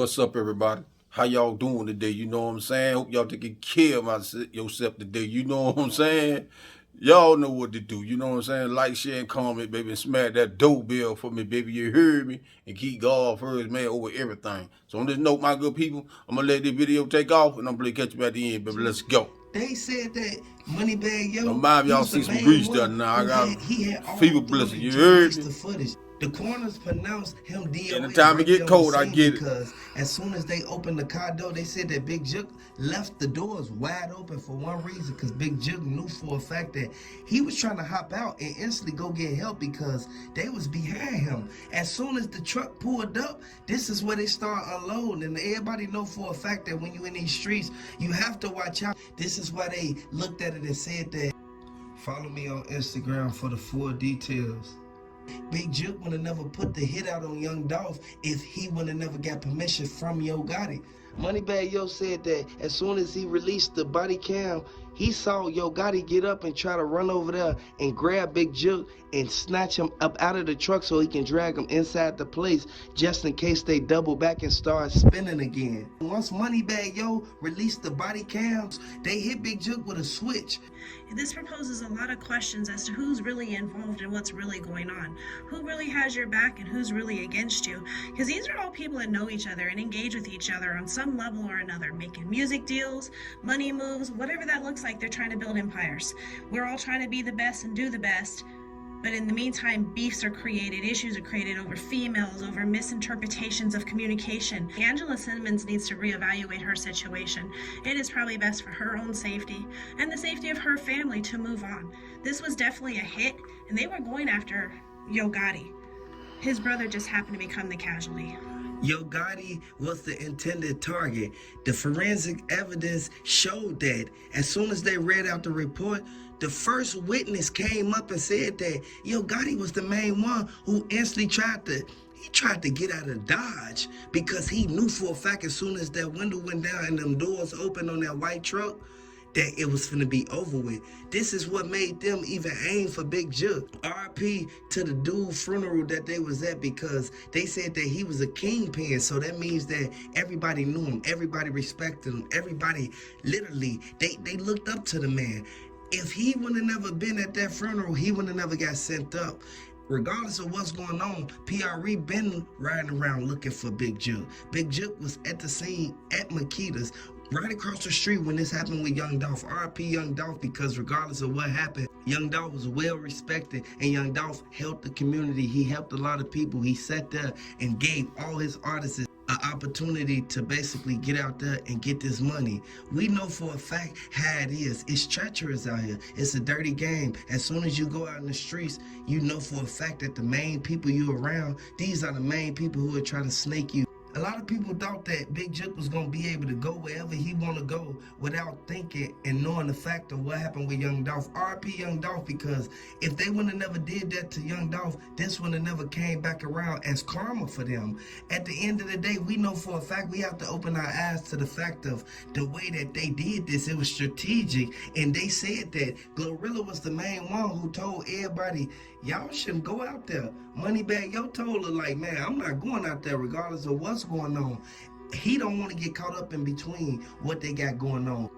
What's up, everybody? How y'all doing today? You know what I'm saying? Hope y'all taking care of yourself today. You know what I'm saying? Y'all know what to do. You know what I'm saying? Like, share, and comment, baby, and smack that doorbell for me, baby. You heard me? And keep God first, man, over everything. So on this note, my good people, I'm gonna let this video take off, and I'm gonna catch you at the end, baby. Let's go. They said that Moneybagg, Don't mind if y'all see some grease there now. I got he had all fever authority blessing. You to heard release me? the footage. The coroners pronounced him DOA Anytime it right get there on cold, the I scene get it. because as soon as they opened the car door, they said that Big Jook left the doors wide open for one reason, because Big Jook knew for a fact that he was trying to hop out and instantly go get help because they was behind him. As soon as the truck pulled up, this is where they start unloading, and everybody know for a fact that when you in these streets, you have to watch out. This is why they looked at it and said that. Follow me on Instagram for the full details. Big Jook would have never put the hit out on Young Dolph if he would have never got permission from Yo Gotti. Moneybagg Yo said that as soon as he released the body cam, he saw Yo Gotti get up and try to run over there and grab Big Jook and snatch him up out of the truck so he can drag him inside the place just in case they double back and start spinning again. Once Moneybagg Yo released the body cams, they hit Big Jook with a switch. This proposes a lot of questions as to who's really involved and what's really going on. Who really has your back and who's really against you? Because these are all people that know each other and engage with each other on some level or another, making music deals, money moves, whatever that looks like. They're trying to build empires. We're all trying to be the best and do the best. But in the meantime, beefs are created, issues are created over females, over misinterpretations of communication. Angela Simmons needs to reevaluate her situation. It is probably best for her own safety and the safety of her family to move on. This was definitely a hit, and they were going after Yo Gotti. His brother just happened to become the casualty. Yo Gotti was the intended target. The forensic evidence showed that. As soon as they read out the report, the first witness came up and said that Yo Gotti was the main one who instantly tried to get out of Dodge because he knew for a fact as soon as that window went down and them doors opened on that white truck, that it was finna be over with. This is what made them even aim for Big Jook. RP to the dude funeral that they was at, because they said that he was a kingpin, so that means that everybody knew him, everybody respected him, everybody literally, they looked up to the man. If he would have never been at that funeral, he would have never got sent up. Regardless of what's going on, PRE been riding around looking for Big Jook. Big Jook was at the scene at Makita's, right across the street when this happened with Young Dolph. RP Young Dolph, because regardless of what happened, Young Dolph was well respected, and Young Dolph helped the community. He helped a lot of people. He sat there and gave all his artists an opportunity to basically get out there and get this money. We know for a fact how it is. It's treacherous out here. It's a dirty game. As soon as you go out in the streets, you know for a fact that the main people you around, these are the main people who are trying to snake you. A lot of people thought that Big Jook was going to be able to go wherever he want to go without thinking and knowing the fact of what happened with Young Dolph. RP Young Dolph, because if they would have never did that to Young Dolph, this would have never came back around as karma for them. At the end of the day, we know for a fact we have to open our eyes to the fact of the way that they did this. It was strategic, and they said that Glorilla was the main one who told everybody, y'all shouldn't go out there. Moneybagg Yo told her, like, man, I'm not going out there regardless of what's going on. He don't want to get caught up in between what they got going on.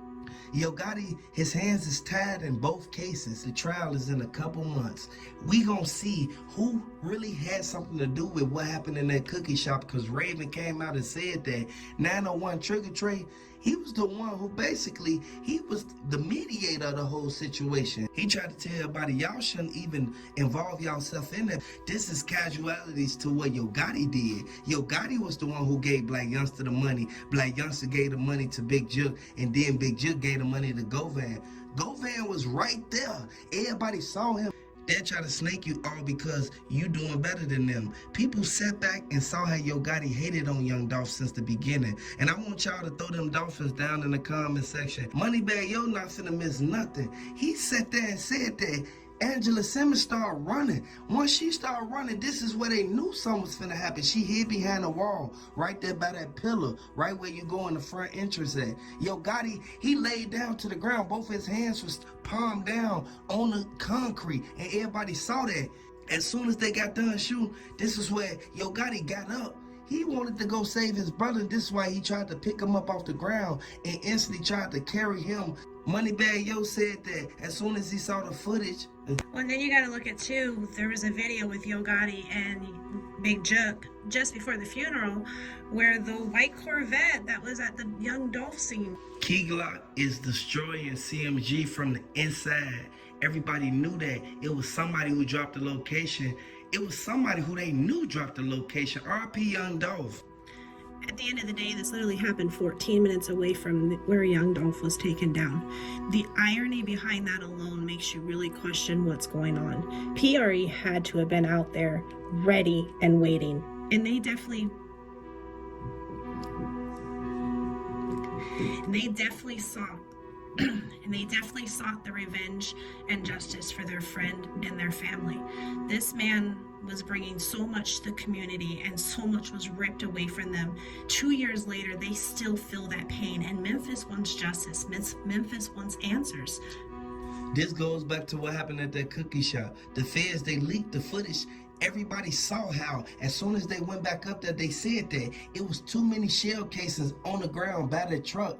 Yo Gotti, his hands is tied in both cases. The trial is in a couple months. We gonna see who really had something to do with what happened in that cookie shop, because Raven came out and said that 901 Trigger Trey, he was the one who basically, he was the mediator of the whole situation. He tried to tell everybody, y'all shouldn't even involve yourself in that. This is casualties to what Yo Gotti did. Yo Gotti was the one who gave Black Youngster the money. Black Youngster gave the money to Big Jook, and then Big Jook gave the money to Govan. Govan was right there. Everybody saw him. They're trying to snake you all because you doing better than them. People sat back and saw how Yo Gotti hated on Young Dolph since the beginning. And I want y'all to throw them dolphins down in the comment section. Moneybagg Yo not finna miss nothing. He sat there and said that Angela Simmons started running. Once she started running, this is where they knew something was finna happen. She hid behind the wall, right there by that pillar, right where you go in the front entrance at. Yo Gotti, he laid down to the ground. Both his hands was palm down on the concrete, and everybody saw that. As soon as they got done shooting, this is where Yo Gotti got up. He wanted to go save his brother. This is why he tried to pick him up off the ground and instantly tried to carry him. Moneybagg Yo said that as soon as he saw the footage. Well, and then you got to look at too, there was a video with Yo Gotti and Big Jook just before the funeral where the white Corvette that was at the Young Dolph scene. Key Glock is destroying CMG from the inside. Everybody knew that. It was somebody who dropped the location. It was somebody who they knew dropped the location. RP Young Dolph. At the end of the day, this literally happened 14 minutes away from where Young Dolph was taken down. The irony behind that alone makes you really question what's going on. PRE had to have been out there ready and waiting. And they definitely sought the revenge and justice for their friend and their family. This man was bringing so much to the community and so much was ripped away from them. 2 years later, they still feel that pain, and Memphis wants justice. Memphis wants answers. This goes back to what happened at that cookie shop. The feds, they leaked the footage. Everybody saw how as soon as they went back up there, they said that it was too many shell casings on the ground by the truck.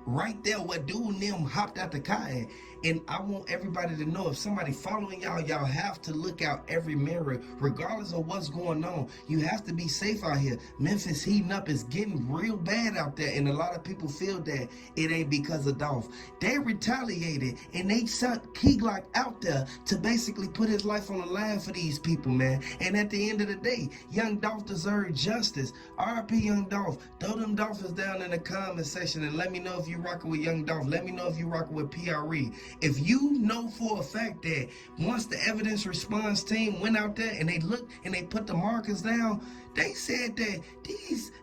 Right there where dude and them hopped out the car at. And I want everybody to know, if somebody following y'all, y'all have to look out every mirror, regardless of what's going on. You have to be safe out here. Memphis heating up, is getting real bad out there, and a lot of people feel that it ain't because of Dolph. They retaliated, and they sent Key Glock out there to basically put his life on the line for these people, man. And at the end of the day, Young Dolph deserved justice. RP Young Dolph. Throw them Dolphins down in the comment section and let me know if you rocking with Young Dolph. Let me know if you rocking with PRE. If you know for a fact that once the evidence response team went out there and they looked and they put the markers down, they said that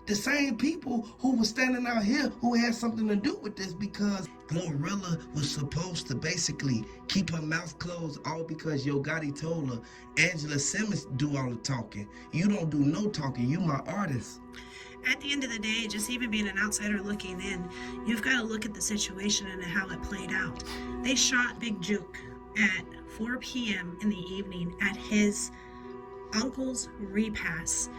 the same people who were standing out here who had something to do with this, because Glorilla was supposed to basically keep her mouth closed, all because Yo Gotti told her, Angela Simmons do all the talking. You don't do no talking, you my artist. At the end of the day, just even being an outsider looking in, you've got to look at the situation and how it played out. They shot Big Jook at 4 p.m. in the evening at his uncle's repast.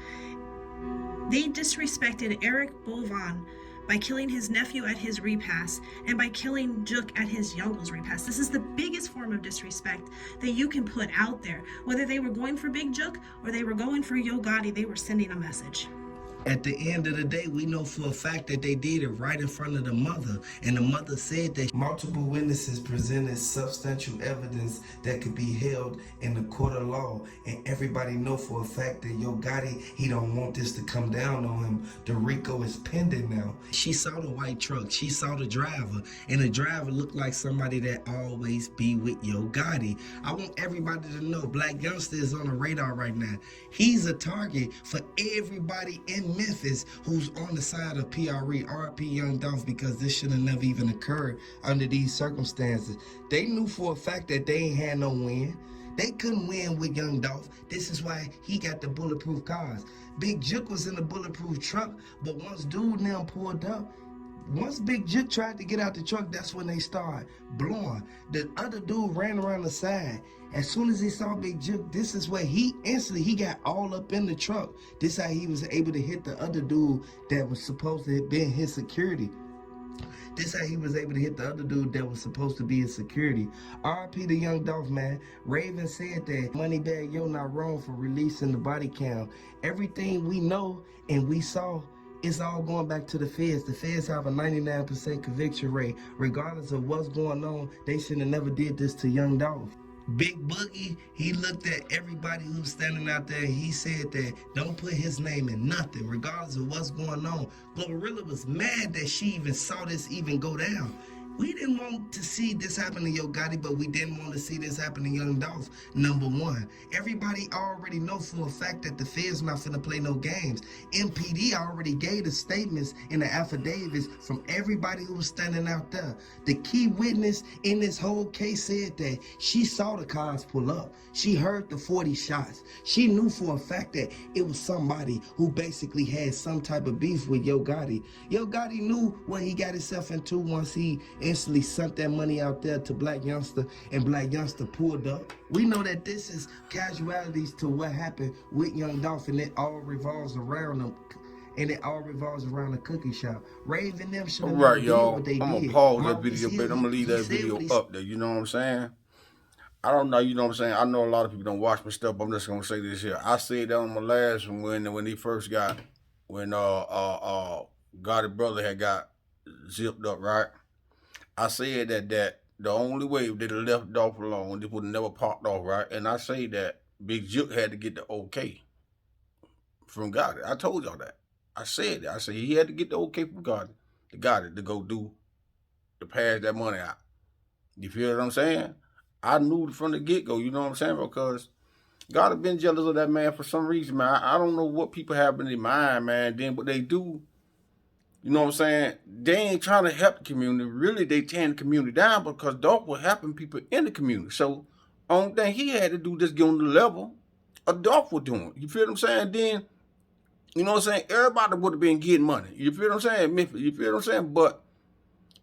They disrespected Eric Bovan by killing his nephew at his repast and by killing Jook at his uncle's repast. This is the biggest form of disrespect that you can put out there. Whether they were going for Big Jook or they were going for Yo Gotti, they were sending a message. At the end of the day, we know for a fact that they did it right in front of the mother. And the mother said that multiple witnesses presented substantial evidence that could be held in the court of law. And everybody know for a fact that Yo Gotti, he don't want this to come down on him. The RICO is pending now. She saw the white truck. She saw the driver. And the driver looked like somebody that always be with Yo Gotti. I want everybody to know Black Youngster is on the radar right now. He's a target for everybody in Memphis who's on the side of PRE, RP Young Dolph, because this should have never even occurred under these circumstances. They knew for a fact that they ain't had no win. They couldn't win with Young Dolph. This is why he got the bulletproof cars. Big Jook was in the bulletproof truck, but once dude now pulled up, once Big Jook tried to get out the truck, that's when they started blowing. The other dude ran around the side. As soon as he saw Big Jook, this is where he got all up in the truck. This is how he was able to hit the other dude that was supposed to have been his security. This how he was able to hit the other dude that was supposed to be his security. RP the Young Dolph, man. Raven said that Moneybagg Yo not wrong for releasing the body count. Everything we know and we saw, it's all going back to the feds. The feds have a 99% conviction rate. Regardless of what's going on, they should have never did this to Young Dolph. Big Boogie, he looked at everybody who's standing out there. He said that don't put his name in nothing, regardless of what's going on. Glorilla was mad that she even saw this even go down. We didn't want to see this happen to Yo Gotti, but we didn't want to see this happen to Young Dolph, number one. Everybody already know for a fact that the feds not finna play no games. MPD already gave the statements in the affidavits from everybody who was standing out there. The key witness in this whole case said that she saw the cars pull up. She heard the 40 shots. She knew for a fact that it was somebody who basically had some type of beef with Yo Gotti. Yo Gotti knew what he got himself into once he instantly sent that money out there to Black Youngster, and Black Youngster pulled up. We know that this is casualties to what happened with Young Dolph, and it all revolves around them. and it all revolves around the cookie shop. Raven them should All have never right, did what y'all. they I'm gonna did. pause that Marcus video, Hill, baby. I'm gonna leave he that said what video he up there. You know what I'm saying? I don't know, you know what I'm saying? I know a lot of people don't watch my stuff, but I'm just gonna say this here. I said that on my last one when he first got when Gotti brother had got zipped up, right? I said that the only way they'd have left Dolph alone, they would have never popped off, right? And I say that Big Jook had to get the okay from Gotti. I told y'all that. I said that. I said he had to get the okay from Gotti to go do to pass that money out. You feel what I'm saying? I knew from the get-go, you know what I'm saying? Because God have been jealous of that man for some reason, man. I don't know what people have in their mind, man. Then what they do, you know what I'm saying? They ain't trying to help the community. Really, they tearing the community down because Dolph was helping people in the community. So, only thing he had to do just get on the level of Dolph was doing. You feel what I'm saying? Then, you know what I'm saying? Everybody would have been getting money. You feel what I'm saying? Memphis, you feel what I'm saying? But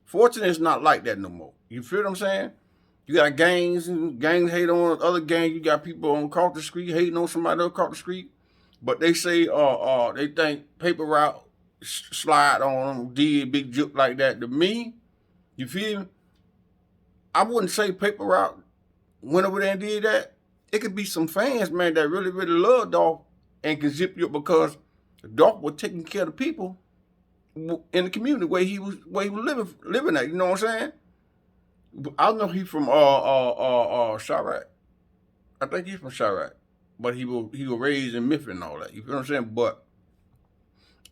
fortunately, it's not like that no more. You feel what I'm saying? You got gangs and gangs hate on other gangs. You got people on across the street hating on somebody else across the street. But they say they think paper route slide on them, did Big Jook like that. To me, you feel me? I wouldn't say paper route went over there and did that. It could be some fans, man, that really, really love Dolph and can zip you up because Dolph was taking care of the people in the community where he was living at. You know what I'm saying? I know he's from Chirac. I think he's from Chirac, but he was raised in Memphis and all that. You feel what I'm saying? But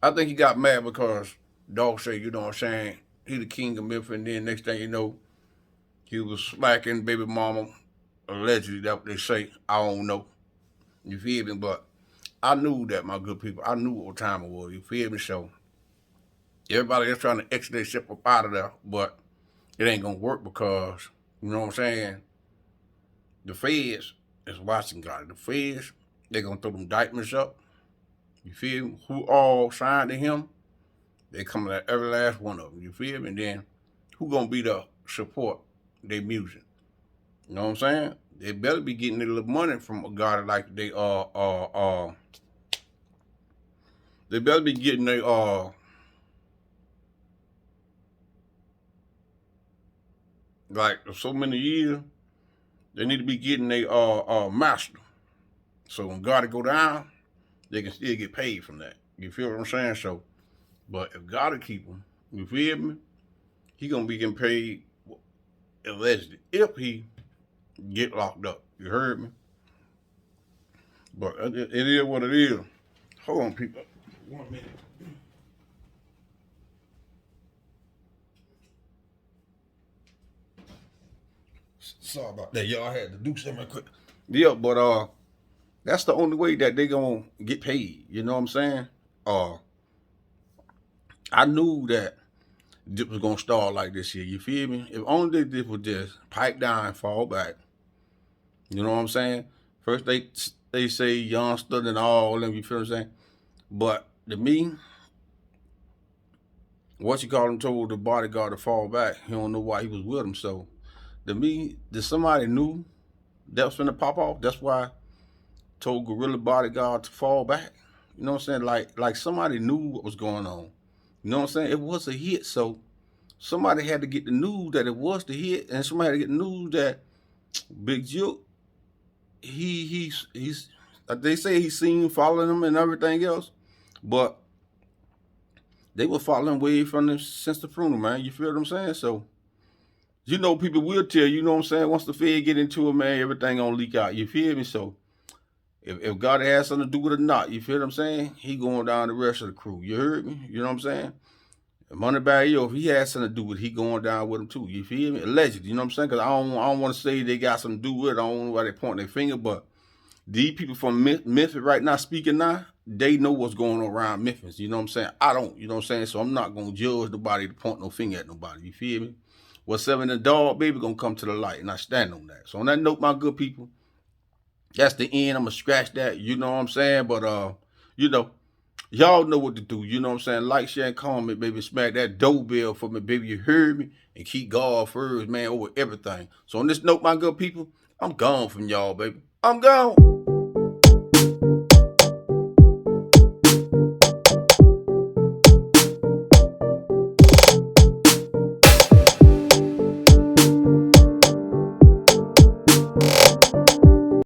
I think he got mad because Dog said, you know what I'm saying, he the king of Memphis, and then next thing you know, he was smacking baby mama. Allegedly, that's what they say. I don't know. You feel me? But I knew that, my good people. I knew what time it was. You feel me? So everybody just trying to exit their ship up out of there, but it ain't gonna work because, you know what I'm saying, the feds is watching God. The feds, they gonna throw them indictments up. You feel me? Who all signed to him? They coming at every last one of them. You feel me? And then who gonna be the support their music? You know what I'm saying? They better be getting a little money from a guy like they better be getting their like so many years. They need to be getting their master. So when God go down, they can still get paid from that. You feel what I'm saying? So, but if God will keep him, you feel me? He gonna be getting paid allegedly if he get locked up. You heard me? But it is what it is. Hold on, people. 1 minute. Sorry about that, y'all. I had to do something quick. Yeah, but that's the only way that they gonna get paid. You know what I'm saying? I knew that Dip was gonna start like this here. You feel me? If only Dip would just pipe down and fall back. You know what I'm saying? First they say youngster and all them. You feel what I'm saying? But to me, what you call him told the bodyguard to fall back. He don't know why he was with him. So to me, did somebody knew that was finna pop off? That's why I told Gorilla Bodyguard to fall back. You know what I'm saying? Like somebody knew what was going on. You know what I'm saying? It was a hit, so somebody had to get the news that it was the hit, and somebody had to get the news that Big Jook, he's they say he's seen following him and everything else, but they were following way from him since the funeral, man. You feel what I'm saying? So, you know, people will tell you know what I'm saying? Once the Fed get into it, man, everything gonna leak out. You feel me? So, if God has something to do with it or not, you feel what I'm saying? He going down the rest of the crew. You heard me? You know what I'm saying? Moneybagg, if he has something to do with it, he going down with him too. You feel me? Allegedly, you know what I'm saying? Because I don't want to say they got something to do with it. I don't know why they point their finger, but these people from Memphis right now speaking now, they know what's going on around Memphis. You know what I'm saying? I don't. You know what I'm saying? So I'm not going to judge nobody to point no finger at nobody. You feel me? What's in the dog, baby, going to come to the light, and I stand on that. So on that note, my good people, that's the end. I'm going to scratch that. You know what I'm saying? But, you know, y'all know what to do. You know what I'm saying? Like, share, and comment, baby. Smack that doorbell for me, baby. You heard me? And keep God first, man, over everything. So on this note, my good people, I'm gone from y'all, baby. I'm gone.